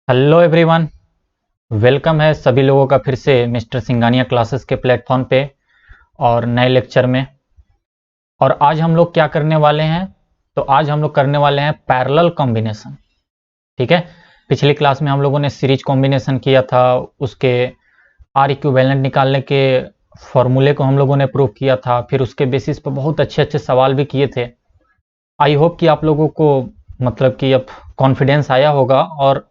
Hello everyone, welcome है सभी लोगों का फिर से मिस्टर सिंघानिया क्लासेस के प्लेटफॉर्म पे और नए लेक्चर में। और आज हम लोग क्या करने वाले हैं? तो आज हम लोग करने वाले हैं पैरेलल कॉम्बिनेशन। ठीक है, पिछली क्लास में हम लोगों ने सीरीज कॉम्बिनेशन किया था, उसके आर इक्विवेलेंट निकालने के फॉर्मूले को हम लोगों ने प्रूव किया था, फिर उसके बेसिस पर बहुत अच्छे अच्छे सवाल भी किए थे। आई होप कि आप लोगों को मतलब कि अब कॉन्फिडेंस आया होगा और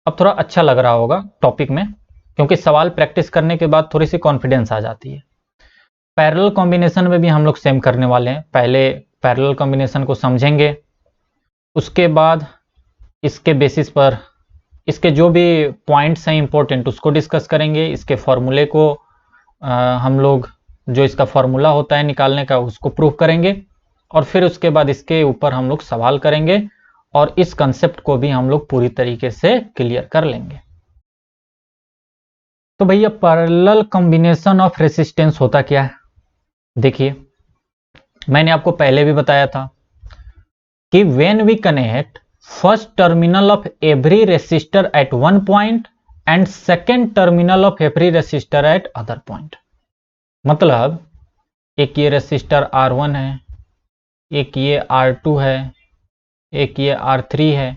अब थोड़ा अच्छा लग रहा होगा टॉपिक में, क्योंकि सवाल प्रैक्टिस करने के बाद थोड़ी सी कॉन्फिडेंस आ जाती है। पैरेलल कॉम्बिनेशन में भी हम लोग सेम करने वाले हैं। पहले पैरेलल कॉम्बिनेशन को समझेंगे, उसके बाद इसके बेसिस पर इसके जो भी पॉइंट्स हैं इंपॉर्टेंट उसको डिस्कस करेंगे। इसके फॉर्मूले को हम लोग जो इसका फॉर्मूला होता है निकालने का उसको प्रूव करेंगे, और फिर उसके बाद इसके ऊपर हम लोग सवाल करेंगे और इस कंसेप्ट को भी हम लोग पूरी तरीके से क्लियर कर लेंगे। तो भैया पैरेलल कॉम्बिनेशन ऑफ रेसिस्टेंस होता क्या है? देखिए, मैंने आपको पहले भी बताया था कि when we connect first terminal of every resistor at one point and second terminal of every resistor at other point. मतलब एक ये रेसिस्टर R1 है, एक ये R2 है, एक ये R3 है।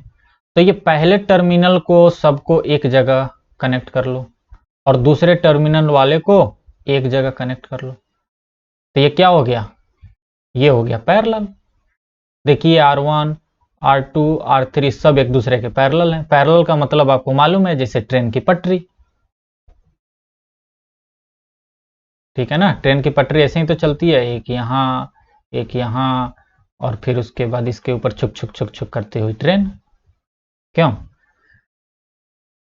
तो ये पहले टर्मिनल को सबको एक जगह कनेक्ट कर लो और दूसरे टर्मिनल वाले को एक जगह कनेक्ट कर लो। तो ये क्या हो गया? ये हो गया पैरेलल। देखिए R1, R2, R3 सब एक दूसरे के पैरेलल हैं। पैरेलल का मतलब आपको मालूम है, जैसे ट्रेन की पटरी। ठीक है ना, ट्रेन की पटरी ऐसे ही तो चलती है, एक यहाँ एक यहाँ, और फिर उसके बाद इसके ऊपर छुक छुक छुक छुक करती हुई ट्रेन। क्यों?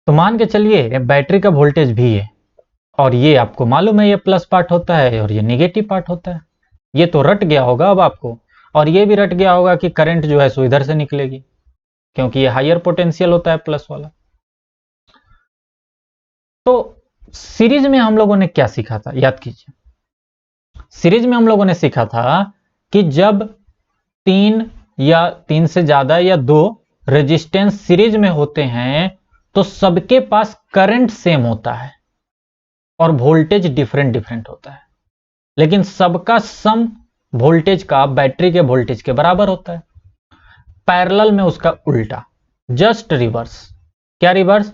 तो मान के चलिए बैटरी का वोल्टेज भी है, और ये आपको मालूम है ये प्लस पार्ट होता है और ये निगेटिव पार्ट होता है। ये तो रट गया होगा अब आपको, और ये भी रट गया होगा कि करंट जो है सो इधर से निकलेगी, क्योंकि ये हायर पोटेंशियल होता है प्लस वाला। तो सीरीज में हम लोगों ने क्या सीखा था, याद कीजिए। सीरीज में हम लोगों ने सीखा था कि जब तीन या तीन से ज्यादा या दो रेजिस्टेंस सीरीज में होते हैं तो सबके पास करंट सेम होता है और वोल्टेज डिफरेंट डिफरेंट होता है, लेकिन सबका सम वोल्टेज का बैटरी के वोल्टेज के बराबर होता है। पैरेलल में उसका उल्टा, जस्ट रिवर्स। क्या रिवर्स?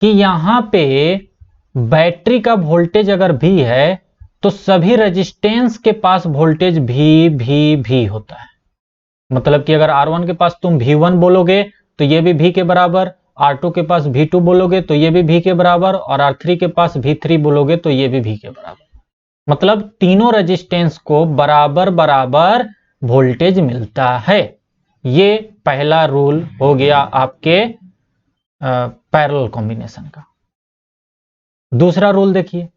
कि यहां पे बैटरी का वोल्टेज अगर भी है तो सभी रेजिस्टेंस के पास वोल्टेज भी होता है। मतलब कि अगर R1 के पास तुम V1 बोलोगे तो ये भी V के बराबर, R2 के पास V2 बोलोगे तो ये भी V के बराबर, और R3 के पास V3 बोलोगे तो ये भी V के बराबर। मतलब तीनों रेजिस्टेंस को बराबर बराबर वोल्टेज मिलता है। ये पहला रूल हो गया आपके पैरेलल कॉम्बिनेशन का। दूसरा रूल देखिए,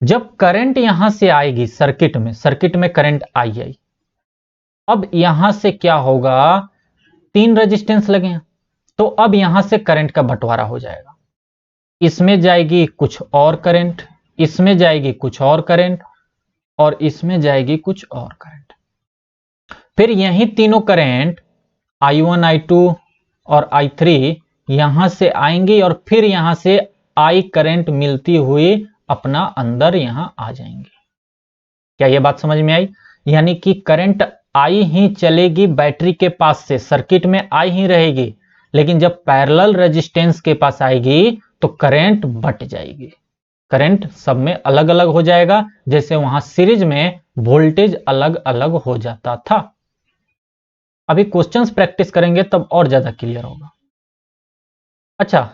जब करंट यहां से आएगी सर्किट में करंट आई, अब यहां से क्या होगा, तीन रेजिस्टेंस लगे हैं तो अब यहां से करंट का बंटवारा हो जाएगा। इसमें जाएगी कुछ और करंट, इसमें जाएगी कुछ और करंट, और इसमें जाएगी कुछ और करंट। फिर यही तीनों करंट I1, I2 और I3 यहां से आएंगी और फिर यहां से I करंट मिलती हुई अपना अंदर यहां आ जाएंगे। क्या यह बात समझ में आई? यानी कि करंट I ही चलेगी बैटरी के पास से, सर्किट में I ही रहेगी, लेकिन जब पैरेलल रेजिस्टेंस के पास आएगी तो करंट बट जाएगी, करंट सब में अलग अलग हो जाएगा, जैसे वहां सीरीज में वोल्टेज अलग अलग हो जाता था। अभी क्वेश्चंस प्रैक्टिस करेंगे तब और ज्यादा क्लियर होगा। अच्छा,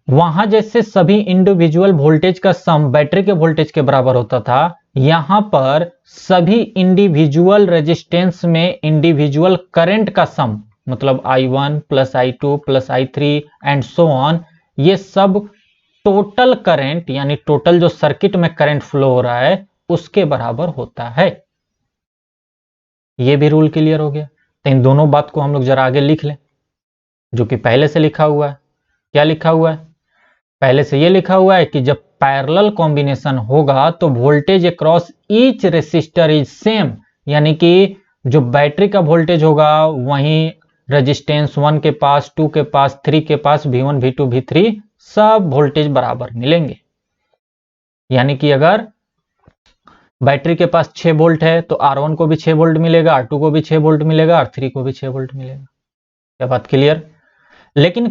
वहां जैसे सभी इंडिविजुअल वोल्टेज का सम बैटरी के वोल्टेज के बराबर होता था, यहां पर सभी इंडिविजुअल रेजिस्टेंस में इंडिविजुअल करंट का सम, मतलब I1 plus I2 plus I3 and so on, ये सब टोटल करंट यानी टोटल जो सर्किट में करंट फ्लो हो रहा है उसके बराबर होता है। ये भी रूल क्लियर हो गया। तो इन दोनों बात को हम लोग जरा आगे लिख लें, जो कि पहले से लिखा हुआ है। क्या लिखा हुआ है? पहले से ये लिखा हुआ है कि जब पैरेलल कॉम्बिनेशन होगा तो voltage across each resistor is same, यानी कि जो बैटरी का वोल्टेज होगा वहीं रेजिस्टेंस 1 के पास, 2 के पास, 3 के पास, V1 V2 V3 सब वोल्टेज बराबर मिलेंगे। यानी कि अगर बैटरी के पास 6 वोल्ट है तो R1 को भी 6 वोल्ट मिलेगा, R2 को भी 6 वोल्ट मिलेगा, R3 को भी 6 वोल्ट मिलेगा। क्या बात क्लियर? लेकिन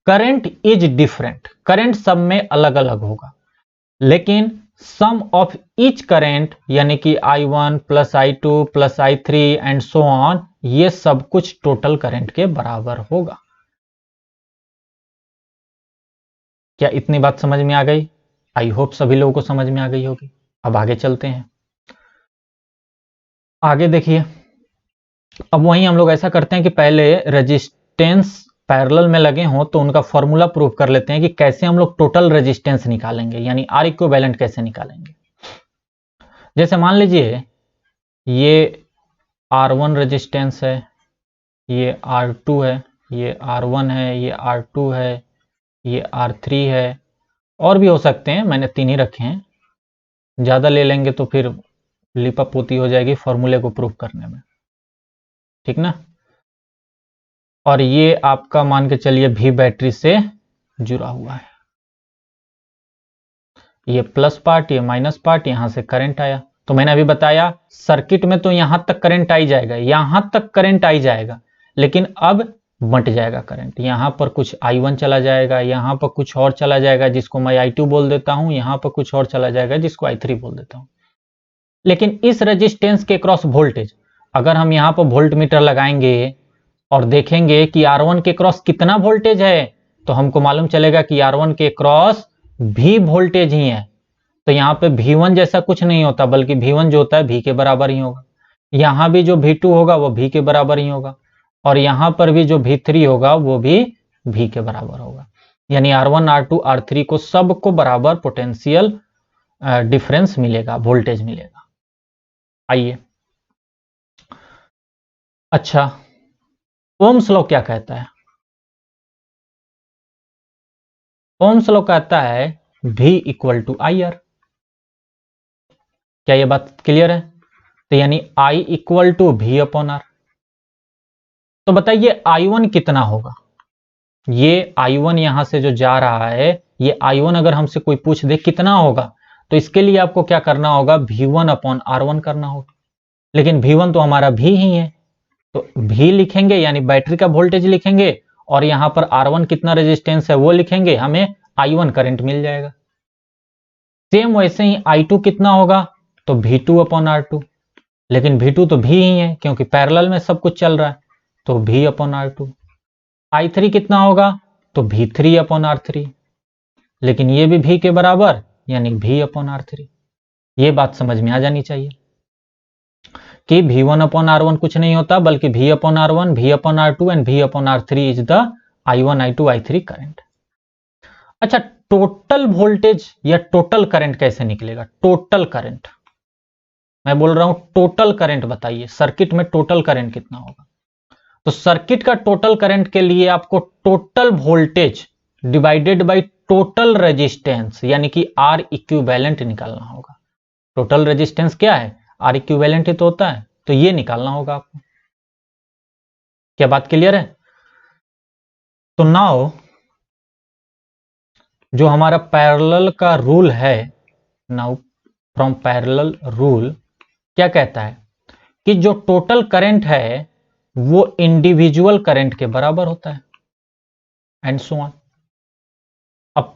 करंट इज डिफरेंट, करंट सब में अलग अलग होगा, लेकिन सम ऑफ ईच करंट यानी कि I1 plus I2 plus I3 and so on, ये सब कुछ टोटल करंट के बराबर होगा। क्या इतनी बात समझ में आ गई? आई होप सभी लोगों को समझ में आ गई होगी। अब आगे चलते हैं। आगे देखिए, अब वहीं हम लोग ऐसा करते हैं कि पहले रेजिस्टेंस पैरेलल में लगे हों तो उनका फॉर्मूला प्रूव कर लेते हैं कि कैसे हम लोग टोटल रेजिस्टेंस निकालेंगे, यानी आर इक्विवेलेंट कैसे निकालेंगे। जैसे मान लीजिए ये R1 रेजिस्टेंस है, ये R2 है, ये R1 है, ये R2 है, ये R3 है, और भी हो सकते हैं, मैंने 3 ही रखे हैं। ज़्यादा ले लेंगे तो फिर लिपापोती हो जाएगी फॉर्मूले को प्रूव करने में, ठीक ना। और ये आपका मान के चलिए भी बैटरी से जुड़ा हुआ है, ये प्लस पार्ट, ये माइनस पार्ट, यहां से करंट आया। तो मैंने अभी बताया सर्किट में तो यहां तक करंट आई जाएगा, यहां तक करंट आई जाएगा, लेकिन अब बंट जाएगा करंट। यहां पर कुछ I1 चला जाएगा, यहां पर कुछ और चला जाएगा जिसको मैं I2 बोल देता हूं, यहां पर कुछ और चला जाएगा जिसको I3 बोल देता हूं। लेकिन इस रेजिस्टेंस के क्रॉस वोल्टेज, अगर हम यहां पर वोल्ट मीटर लगाएंगे और देखेंगे कि R1 के क्रॉस कितना वोल्टेज है, तो हमको मालूम चलेगा कि R1 के क्रॉस भी वोल्टेज ही है। तो यहां पे V1 जैसा कुछ नहीं होता, बल्कि V1 जो होता है V के बराबर ही होगा। यहां भी जो V2 होगा वो V के बराबर ही होगा, और यहां पर भी जो V3 होगा वो भी V के बराबर होगा। यानी R1 R2 R3 को सबको बराबर पोटेंशियल डिफरेंस मिलेगा, वोल्टेज मिलेगा। आइए, अच्छा, ओम्स लॉ क्या कहता है? ओम्स लॉ कहता है V इक्वल टू IR। क्या ये बात क्लियर है? तो यानी I equal to V upon R। तो बताइए I1 कितना होगा? ये I1 यहां से जो जा रहा है, ये I1 अगर हमसे कोई पूछ दे कितना होगा, तो इसके लिए आपको क्या करना होगा? V1 अपॉन R1 करना होगा। लेकिन V1 तो हमारा V ही है, तो V लिखेंगे यानी बैटरी का वोल्टेज लिखेंगे, और यहां पर R1 कितना रेजिस्टेंस है वो लिखेंगे, हमें I1 करंट मिल जाएगा। सेम वैसे ही I2 कितना होगा? तो V2 अपॉन R2। लेकिन V2 तो V ही है क्योंकि पैरेलल में सब कुछ चल रहा है, तो V अपॉन R2। I3 कितना होगा? तो V3 अपॉन R3। लेकिन ये भी V के बराबर, यानी V अपॉन R3। ये बात समझ में आ जानी चाहिए कि V1 अपॉन R1 कुछ नहीं होता, बल्कि V upon R1, V upon R2 and V upon R3 is the I1 I2 I3 current. अच्छा, टोटल वोल्टेज या टोटल करंट कैसे निकलेगा? टोटल करंट, मैं बोल रहा हूं टोटल करंट बताइए, सर्किट में टोटल करंट कितना होगा? तो सर्किट का टोटल करंट के लिए आपको total voltage divided by total resistance यानी कि R इक्विवेलेंट निकालना होगा। टोटल रेजिस्टेंस क्या है? R इक्विवेलेंट ही तो होता है, तो ये निकालना होगा आपको। क्या बात क्लियर है? तो नाउ जो हमारा पैरेलल का रूल है, नाउ फ्रॉम पैरेलल रूल क्या कहता है कि जो टोटल करंट है वो इंडिविजुअल करंट के बराबर होता है, एंड सो ऑन। अब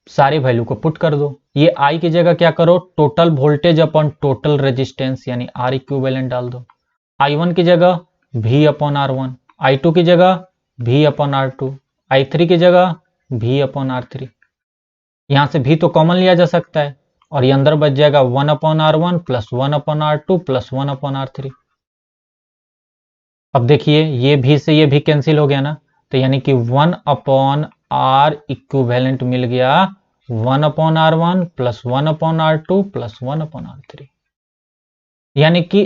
सारे वैल्यू को पुट कर दो, ये I की जगह क्या करो? Total voltage upon total resistance यानी R इक्विवेलेंट डाल दो। I1 की जगह V अपॉन R1, I2 की जगह V अपॉन R2, I3 की जगह V अपॉन R3। यहां से V तो कॉमन लिया जा सकता है, और ये अंदर बच जाएगा 1 upon R1 plus 1 upon R2 plus 1 upon R3। अब देखिए ये भी से ये भी कैंसिल हो गया ना, तो यानी कि 1 अपॉन R इक्विवेलेंट मिल गया 1 upon R1 plus 1 upon R2 plus 1 upon R3। यानी कि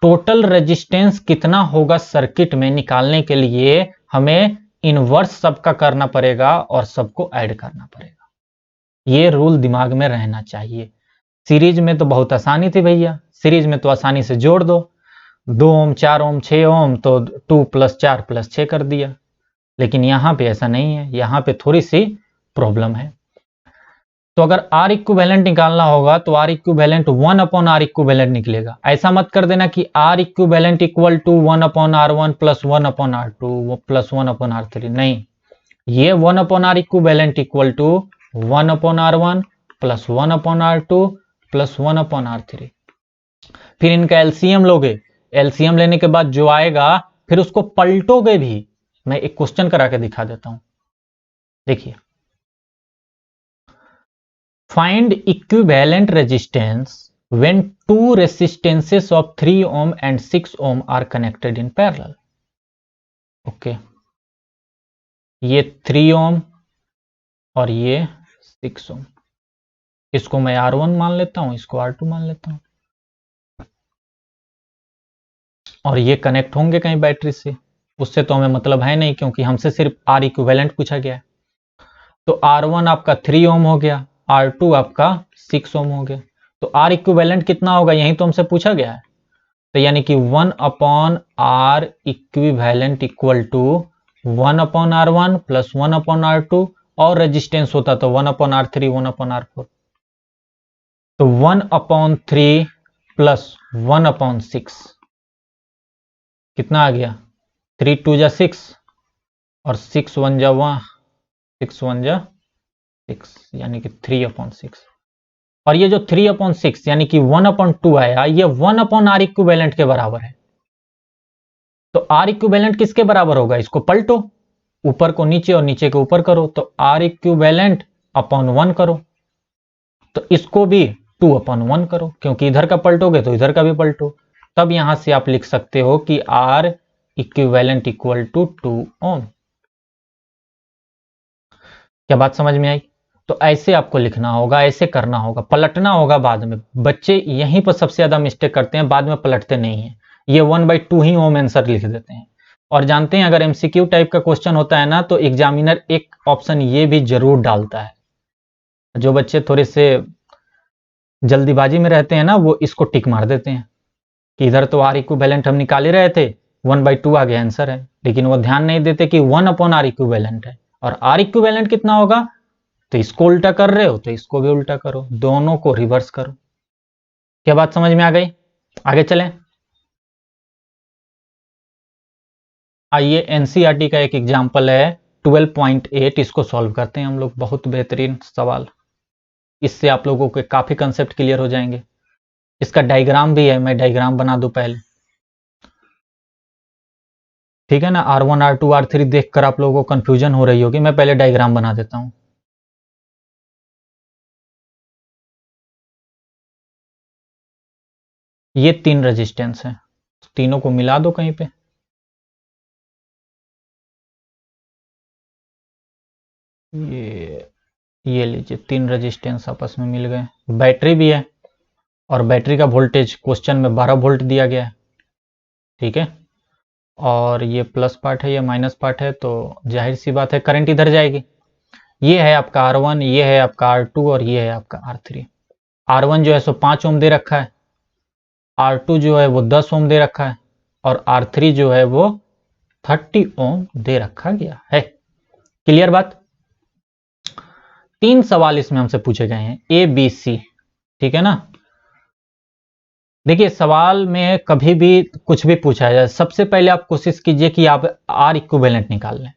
टोटल रेजिस्टेंस कितना होगा सर्किट में निकालने के लिए हमें इनवर्स सबका करना पड़ेगा और सबको ऐड करना पड़ेगा। ये रूल दिमाग में रहना चाहिए। सीरीज में तो बहुत आसानी थी भैया, सीरीज में तो आसानी से जोड़ दो, 2 ओम 4 ओम 6 ओम, तो 2 + 4 + 6 कर दिया। लेकिन यहां पे ऐसा नहीं है, यहां पे थोड़ी सी प्रॉब्लम है। तो अगर R इक्विवेलेंट निकालना होगा तो R इक्विवेलेंट 1/R इक्विवेलेंट निकलेगा। ऐसा मत कर देना कि R equivalent equal to 1/R1 + 1/R2 + 1/R3, नहीं, ये 1/R equivalent equal to 1/R1 + 1/R2 + 1/R3। फिर इनका एलसीएम लोगे, एलसीएम लेने के बाद जो आएगा फिर उसको पलटोगे भी। मैं एक क्वेश्चन करा के दिखा देता हूं, देखिए। Find equivalent resistance when two resistances of 3 ohm and 6 ohm are connected in parallel। Okay, ये 3 ohm और ये 6 ohm, इसको मैं R1 मान लेता हूं, इसको R2 मान लेता हूं, और ये कनेक्ट होंगे कहीं बैटरी से। उससे तो हमें मतलब है नहीं, क्योंकि हमसे सिर्फ R इक्विवेलेंट पूछा गया है। तो R1 आपका 3 ओम हो गया, R2 आपका 6 ओम हो गया। तो R इक्विवेलेंट कितना होगा, यही तो हमसे पूछा गया है। तो यानी कि 1/R equivalent equal to 1/R1 + 1/R2, और रेजिस्टेंस होता तो 1/R3 1/R4। तो 1/3 + 1/6 कितना आ गया, 3 × 2 = 6 और 6 × 1 = 1, 6 × 1 = 6, यानी कि 3/6। और ये जो 3/6 यानी कि 1/2 आया, ये 1/R इक्विवेलेंट के बराबर है। तो R इक्विवेलेंट किसके बराबर होगा, इसको पलटो, ऊपर को नीचे और नीचे को ऊपर करो, तो R इक्विवेलेंट अपॉन 1 करो, तो इसको भी 2/1 करो, क्योंकि इधर का पलटोगे तो इधर का भी पलटो। तब यहां से आप लिख सकते हो कि R इक्विवेलेंट इक्वल टू 2 ओम। क्या बात समझ में आई? तो ऐसे आपको लिखना होगा, ऐसे करना होगा, पलटना होगा बाद में। बच्चे यहीं पर सबसे ज्यादा मिस्टेक करते हैं, बाद में पलटते नहीं है, ये 1/2 ही ओम आंसर लिख देते हैं। और जानते हैं, अगर एमसीक्यू टाइप का क्वेश्चन होता है ना, तो एग्जामिनर एक ऑप्शन ये भी जरूर डालता है। जो बच्चे थोड़े से जल्दीबाजी में रहते हैं ना, वो इसको टिक मार देते हैं कि इधर तो R इक्विवेलेंट हम निकाल ही रहे थे, 1/2 आ गया आंसर है। लेकिन वो ध्यान नहीं देते कि 1/R इक्विवेलेंट है, और R इक्विवेलेंट कितना होगा, तो इसको उल्टा कर रहे हो तो इसको भी उल्टा करो, दोनों को रिवर्स करो। क्या बात समझ में आ गई? आगे चलें। आइए एनसीईआरटी का एक एग्जांपल है 12.8, इसको सॉल्व करते हैं हम लोग। बहुत बेहतरीन सवाल, इससे आप लोगों के काफी कंसेप्ट क्लियर हो जाएंगे। इसका डायग्राम भी है, मैं डायग्राम बना दूं पहले, ठीक है ना। R1 R2 R3 देखकर आप लोगों को कंफ्यूजन हो रही होगी, मैं पहले डायग्राम बना देता हूं। ये 3 रेजिस्टेंस हैं, तीनों को मिला दो कहीं पे। ये लीजिए, 3 रेजिस्टेंस आपस में मिल गए। बैटरी भी है, और बैटरी का वोल्टेज क्वेश्चन में 12 वोल्ट दिया गया है, ठीक है। और ये प्लस पार्ट है, ये माइनस पार्ट है, तो जाहिर सी बात है करंट इधर जाएगी। ये है आपका R1, ये है आपका R2 और ये है आपका R3। R1 जो है सो 5 ओम दे रखा है, R2 जो है वो 10 ओम दे रखा है, और R3 जो है वो 30 ओम दे रखा गया है। क्लियर बात? 3 सवाल इसमें हमसे पूछे गए हैं, A B C, ठीक है ना। देखिए, सवाल में कभी भी कुछ भी पूछा जाए, सबसे पहले आप कोशिश कीजिए कि आप R इक्विवेलेंट निकाल लें,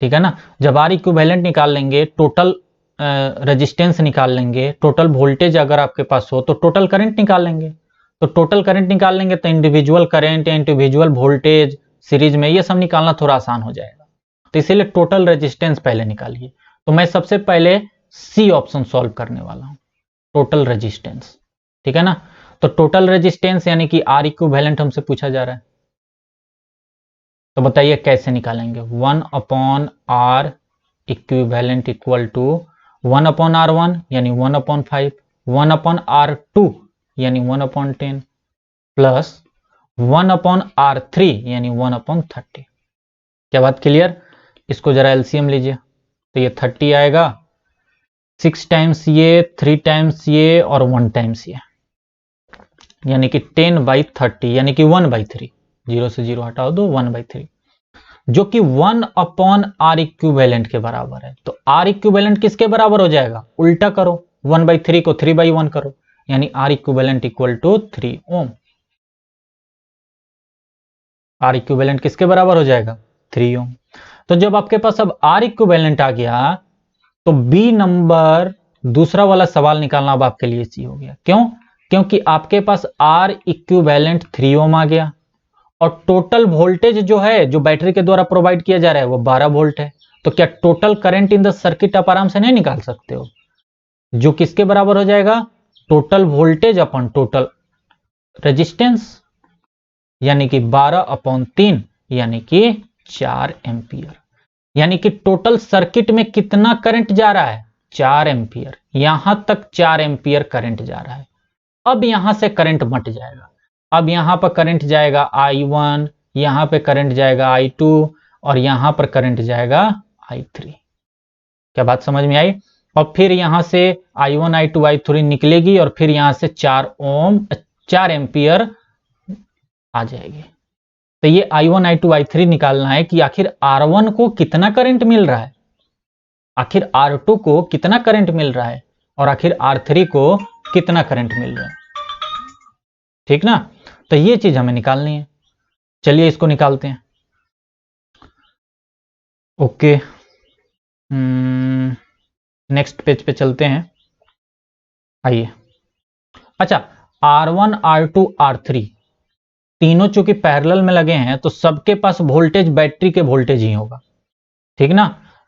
ठीक है ना। जब R इक्विवेलेंट निकाल लेंगे, टोटल रेजिस्टेंस निकाल लेंगे, टोटल वोल्टेज अगर आपके पास हो तो टोटल करंट निकाल लेंगे। तो टोटल करंट निकाल लेंगे तो इंडिविजुअल करंट या इंडिविजुअल वोल्टेज सीरीज में, ये सब निकालना थोड़ा आसान हो जाएगा। तो इसीलिए टोटल रेजिस्टेंस पहले निकालिए। तो मैं सबसे पहले सी ऑप्शन सॉल्व करने वाला हूं, टोटल रेजिस्टेंस, ठीक है ना। तो टोटल रेजिस्टेंस यानी कि R इक्विवेलेंट हमसे पूछा जा रहा है, तो बताइए कैसे निकालेंगे। 1/R equivalent equal to 1/R1 यानी 1/5, 1/R2 यानी 1/10 प्लस 1/R3 यानी 1/30। क्या बात क्लियर? इसको जरा एलसीएम लीजिए, तो ये 30 आएगा, 6 टाइम्स ये, 3 टाइम्स ये और 1 टाइम्स ये, यानी कि 10/30 यानी कि 1/3, 0 से 0 हटाओ दो, 1/3, जो कि 1/R इक्विवेलेंट के बराबर है। तो R इक्विवेलेंट किसके बराबर हो जाएगा? उल्टा करो, 1/3 को 3/1 करो, यानी R equivalent equal to 3 ohm. R equivalent किसके बराबर हो जाएगा? 3 ओम। तो जब आपके पास अब R इक्विवेलेंट आ गया तो बी नंबर दूसरा वाला सवाल निकालना अब आपके लिए इजी हो गया। क्यों? क्योंकि आपके पास R इक्विवेलेंट 3 ओम आ गया और टोटल वोल्टेज जो है, जो बैटरी के द्वारा प्रोवाइड किया जा रहा है, वो 12 वोल्ट है। तो क्या total current in the circuit आप आराम से नहीं निकाल सकते हो? जो किसके बराबर हो जाएगा? Total voltage upon total resistance, यानी कि 12/3 यानी कि 4 एम्पियर। यानी कि टोटल सर्किट में कितना करंट जा रहा है? 4 एम्पियर। यहां तक 4 एम्पियर करंट जा रहा है। अब यहां से करंट मट जाएगा। अब यहां पर करंट जाएगा I1, यहां पे करंट जाएगा I2 और यहां पर करंट जाएगा I3। क्या बात समझ में आई? और फिर यहां से I1, I2, I3 निकलेगी और फिर यहां से 4 एम्पियर आ जाएगी। तो ये I1, I2, I3 निकालना है कि आखिर R1 को कितना करंट मिल रहा है, आखिर R2 को कितना करंट मिल रहा है और आखिर R3 को कितना करंट मिल रहा है। ठीक ना? तो ये चीज हमें निकालनी है। चलिए इसको निकालते हैं। ओके, नेक्स्ट पेज पे चलते हैं। आइए। अच्छा, R1, R2, R3 तीनों चूंकि पैरेलल में लगे हैं तो सबके पास वोल्टेज बैटरी के वोल्टेज ही होगा। ठीक ना?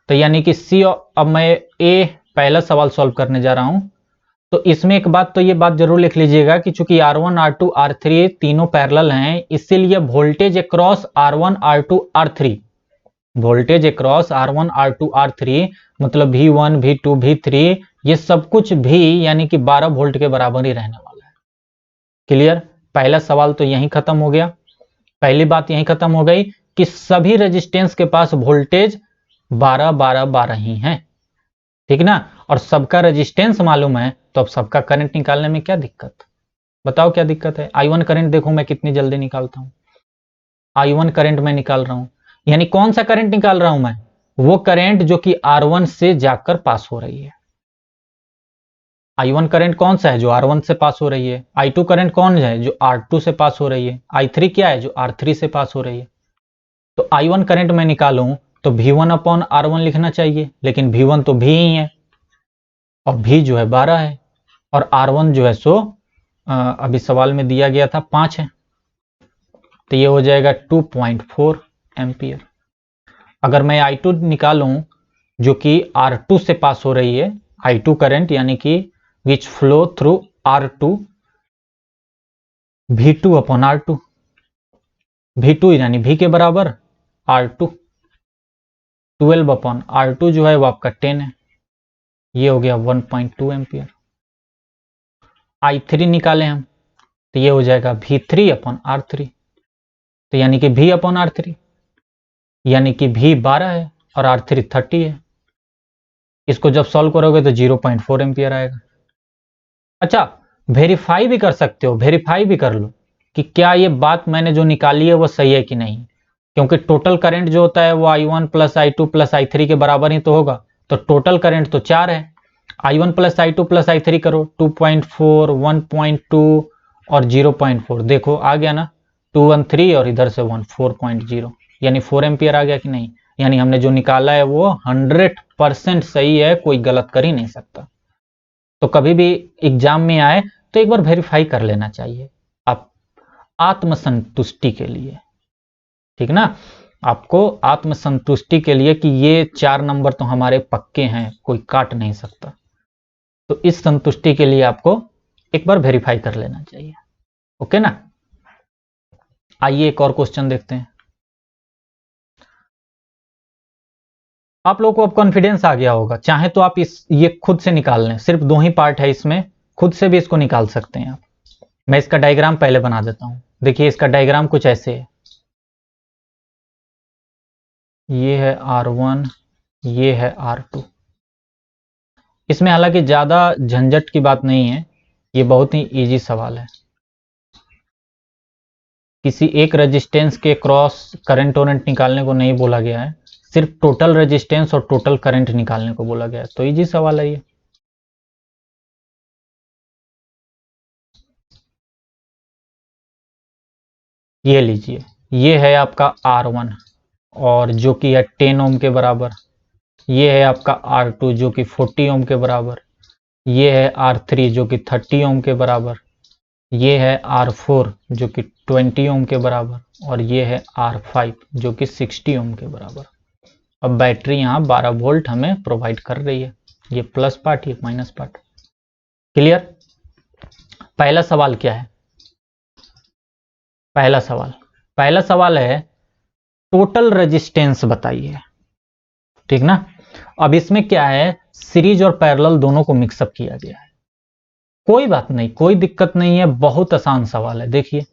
तो यानी कि सी, अब मैं ए पहला सवाल सॉल्व करने जा रहा हूं। तो इसमें एक बात, तो ये बात जरूर लिख लीजिएगा कि चूंकि R1, R2, R3 तीनों पैरेलल हैं, इसीलिए voltage across R1, R2, R3, voltage across R1, R2, R3 मतलब V1, V2, V3, ये सब कुछ भी यानी कि 12 वोल्ट के बराबर ही रहने वाला है। क्लियर? पहला सवाल तो यहीं खत्म हो गया। पहली बात यहीं खत्म हो गई कि सभी रेजिस्टेंस के पास वोल्टेज 12, 12, 12 ही है। ठीक ना? और सबका रेजिस्टेंस मालूम है, तो अब सबका करंट निकालने में क्या दिक्कत? बताओ क्या दिक्कत है? I1 करंट देखो मैं कितनी जल्दी निकालता हूं। I1 करंट मैं निकाल रहा हूं, यानी कौन सा करंट निकाल रहा हूं मैं? वो करंट जो कि R1 से जाकर पास हो रही है। I1 करंट कौन सा है? जो R1 से पास हो रही है। I2 करंट कौन है? जो R2 से पास हो रही है। I3 क्या है? जो R3 से पास हो रही है। तो I1 करंट मैं निकालूं तो V1/R1 लिखना चाहिए, लेकिन V1 तो V ही है और V जो है 12 है और R1 जो है सो अभी सवाल में दिया गया था 5 है, तो ये हो जाएगा 2.4 एम्पियर। अगर मैं I2 निकालूं जो कि R2 से पास हो रही है, I2 करंट यानी कि विच flow through R2, V2/R2, V2 यानी V के बराबर, R2 12/R2 जो है वो आपका 10 है, ये हो गया 1.2 एम्पियर। I3 निकालें हम तो ये हो जाएगा V3/R3, तो यानी कि V/R3 यानी कि V 12 है और R3 30 है। इसको जब सॉल्व करोगे तो 0.4 एम्पियर आएगा। अच्छा, वेरीफाई भी कर सकते हो, वेरीफाई भी कर लो कि क्या ये बात मैंने जो निकाली है वो सही है कि नहीं, क्योंकि टोटल करंट जो होता है वो I1 plus I2 plus I3 के बराबर ही तो होगा। तो टोटल करंट तो 4 है, I1 plus I2 plus I3 करो, 2.4, 1.2 और 0.4, देखो आ गया ना, 213 और इधर से 1, 4.0, यानी 4 एम्पियर आ गया कि नहीं? यानी हमने जो निकाला है वो 100% सही है, कोई गलत कर ही नहीं सकता। तो कभी भी एग्जाम में आए तो एक बार वेरीफाई कर लेना चाहिए, आप आत्मसंतुष्टि के लिए। ठीक ना? आपको आत्मसंतुष्टि के लिए कि ये 4 नंबर तो हमारे पक्के हैं, कोई काट नहीं सकता। तो इस संतुष्टि के लिए आपको एक बार वेरीफाई कर लेना चाहिए। ओके ना? आइए एक और क्वेश्चन देखते हैं। आप लोगों को अब कॉन्फिडेंस आ गया होगा, चाहे तो आप ये खुद से निकाल लें, सिर्फ 2 ही पार्ट है इसमें, खुद से भी इसको निकाल सकते हैं आप। मैं इसका डायग्राम पहले बना देता हूं। देखिए इसका डायग्राम कुछ ऐसे है, ये है R1, ये है R2। इसमें हालांकि ज्यादा झंझट की बात नहीं है, ये बहुत ही इजी सवाल है। किसी एक रेजिस्टेंस के क्रॉस करंट वरेंट निकालने को नहीं बोला गया है, सिर्फ टोटल रेजिस्टेंस और टोटल करंट निकालने को बोला गया है। तो इजी सवाल है ये लीजिए, ये है आपका R1 और जो कि है 10 ओम के बराबर, ये है आपका R2 जो कि 40 ओम के बराबर, ये है R3 जो कि 30 ओम के बराबर, ये है R4 जो कि 20 ओम के बराबर और ये है R5 जो कि 60 ओम के बराबर। अब बैटरी यहाँ 12 वोल्ट हमें प्रोवाइड कर रही है, ये प्लस पार्ट, ये माइनस पार्ट। क्लियर? पहला सवाल क्या है? पहला सवाल है टोटल रेजिस्टेंस बताइए, ठीक ना। अब इसमें क्या है, सीरीज और पैरेलल दोनों को मिक्सअप किया गया है। कोई बात नहीं, कोई दिक्कत नहीं है, बहुत आसान सवाल है। देखिए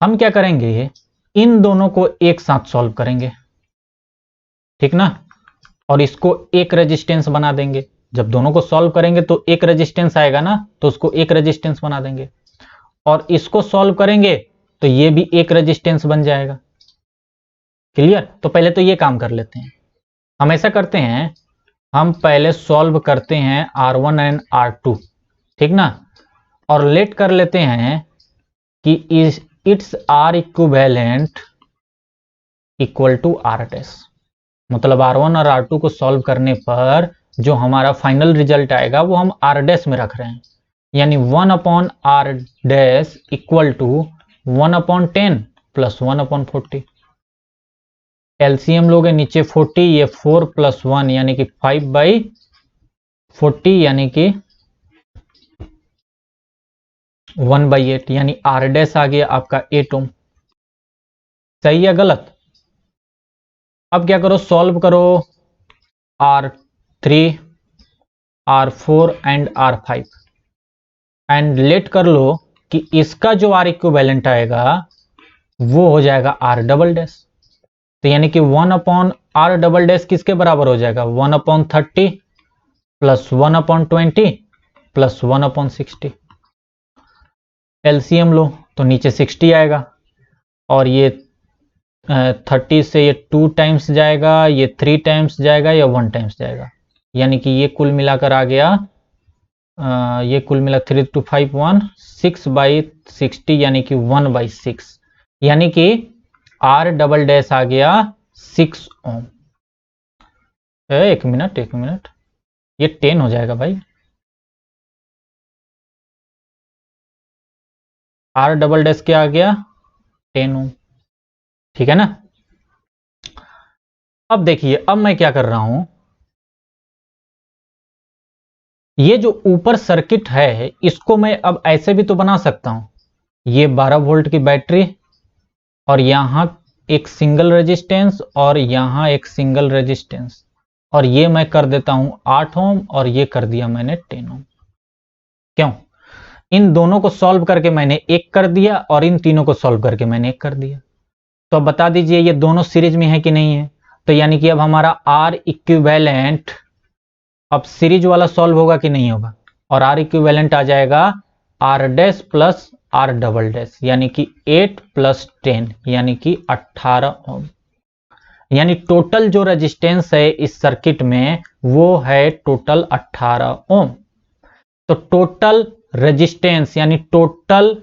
हम क्या करेंगे, इन दोनों को एक साथ सॉल्व करेंगे, ठीक ना, और इसको एक रेजिस्टेंस बना देंगे। जब दोनों को सॉल्व करेंगे तो एक रेजिस्टेंस आएगा ना, तो उसको एक रेजिस्टेंस बना देंगे, और इसको सॉल्व करेंगे तो ये भी एक रेजिस्टेंस बन जाएगा। क्लियर? तो पहले तो ये काम कर लेते हैं। हम ऐसा करते हैं, हम पहले सॉल्व करते हैं R1 एंड R2, ठीक ना, और लेट कर लेते हैं कि it's R equivalent equal to R dash. मतलब R1 और R2 को सॉल्व करने पर जो हमारा फाइनल रिजल्ट आएगा वो हम R डैश में रख रहे हैं, यानी 1 upon R dash equal to 1 upon 10 plus 1 upon 40। LCM लोगे नीचे 40, ये 4 प्लस 1 यानी कि 5/40 यानी कि 1/8, यानी R डैश आ गया आपका 8 ओम। सही है गलत? अब क्या करो, सॉल्व करो R3, R4 and R5 and let कर लो कि इसका जो R इक्विवेलेंट आएगा वो हो जाएगा R डबल डैश। तो यानी कि 1 अपॉन R डबल डैश किसके बराबर हो जाएगा, 1 अपॉन 30 प्लस 1 अपॉन 20 प्लस 1 अपॉन 60। एलसीएम लो तो नीचे 60 आएगा, और ये 30 से ये 2 टाइम्स जाएगा, ये 3 टाइम्स जाएगा, या 1 टाइम्स जाएगा, यानी कि ये कुल मिलाकर आ गया, ये कुल मिला 3 2 5 1 6/60 यानी कि 1/6, यानी कि R डबल डैश आ गया 6 ओम। एक मिनट, ये 10 हो जाएगा भाई, R डबल डैश क्या आ गया, 10 ओम, ठीक है ना। अब देखिए, अब मैं क्या कर रहा हूं, ये जो ऊपर सर्किट है इसको मैं अब ऐसे भी तो बना सकता हूं, ये 12 वोल्ट की बैटरी और यहां एक सिंगल रेजिस्टेंस और यहां एक सिंगल रेजिस्टेंस, और ये मैं कर देता हूं 8 ओम और ये कर दिया मैंने 10 ओम। क्यों? इन दोनों को सॉल्व करके मैंने एक कर दिया और इन तीनों को सॉल्व करके मैंने एक कर दिया। तो अब बता दीजिए ये दोनों सीरीज में है कि नहीं है। तो यानी कि अब हमारा R इक्विवेलेंट अब सीरीज वाला सॉल्व होगा कि नहीं होगा, और R इक्विवेलेंट आ जाएगा R dash plus R double dash यानी कि 8 प्लस 10 यानी कि 18 ओम। यानी टोटल जो रेजिस्टेंस है इस सर्किट में वो है टोटल 18 ओम। तो टोटल रेजिस्टेंस यानी टोटल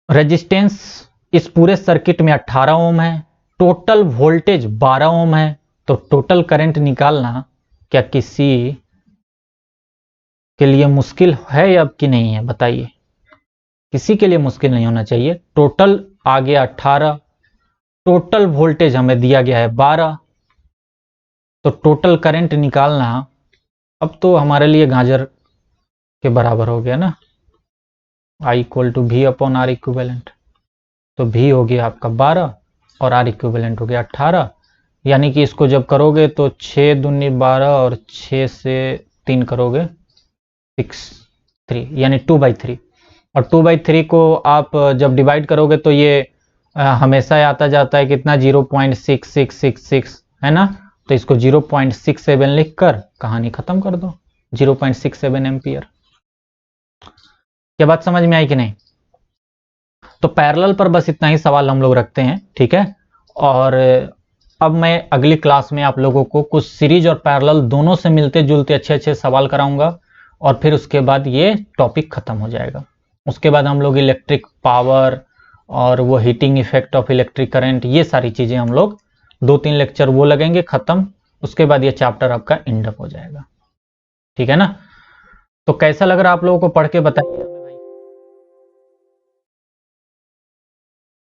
रेजिस्टेंस इस पूरे सर्किट में 18 ओम है, टोटल वोल्टेज 12 ओम है। तो टोटल करंट निकालना क्या किसी के लिए मुश्किल है अब कि नहीं है, बताइए। किसी के लिए मुश्किल नहीं होना चाहिए। टोटल आ गया 18, टोटल वोल्टेज हमें दिया गया है 12, तो टोटल करंट निकालना अब तो हमारे लिए गाजर के बराबर हो गया ना, I equal to V upon R equivalent. तो V हो गया आपका 12 और R इक्विवेलेंट हो गया 18, यानी कि इसको जब करोगे तो 6 दूनी 12 और 6 से 3 करोगे 3 यानी 2/3, और 2/3 को आप जब डिवाइड करोगे तो ये हमेशा आता जाता है कितना, 0.6666 है ना। तो इसको 0.67 लिखकर कहानी खत्म कर दो, 0.67 एम्पियर। क्या बात समझ में आई कि नहीं? तो पैरेलल पर बस इतना ही सवाल हम लोग रखते हैं, ठीक है। और अब मैं अगली क्लास में आप लोगों को कुछ सीरीज और पैरेलल दोनों से मिलते जुलते अच्छे अच्छे सवाल कराऊंगा, और फिर उसके बाद ये टॉपिक खत्म हो जाएगा। उसके बाद हम लोग इलेक्ट्रिक पावर और वो heating effect of electric current, ये सारी चीजें हम लोग 2-3 लेक्चर वो लगेंगे, खत्म। उसके बाद ये चैप्टर आपका एंड अप हो जाएगा, ठीक है ना। तो कैसा लग रहा है आप लोगों को पढ़ के बताइए।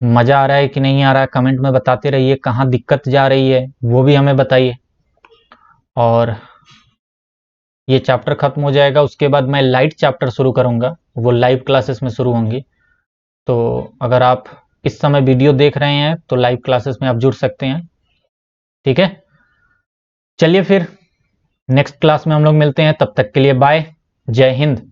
मजा आ रहा है कि नहीं आ रहा है, कमेंट में बताते रहिए। कहाँ दिक्कत जा रही है वो भी हमें बताइए। और ये चैप्टर खत्म हो जाएगा, उसके बाद मैं लाइट चैप्टर शुरू करूंगा, वो लाइव क्लासेस में शुरू होंगी। तो अगर आप इस समय वीडियो देख रहे हैं तो लाइव क्लासेस में आप जुड़ सकते हैं, ठीक है। चलिए फिर नेक्स्ट क्लास में हम लोग मिलते हैं, तब तक के लिए बाय, जय हिंद।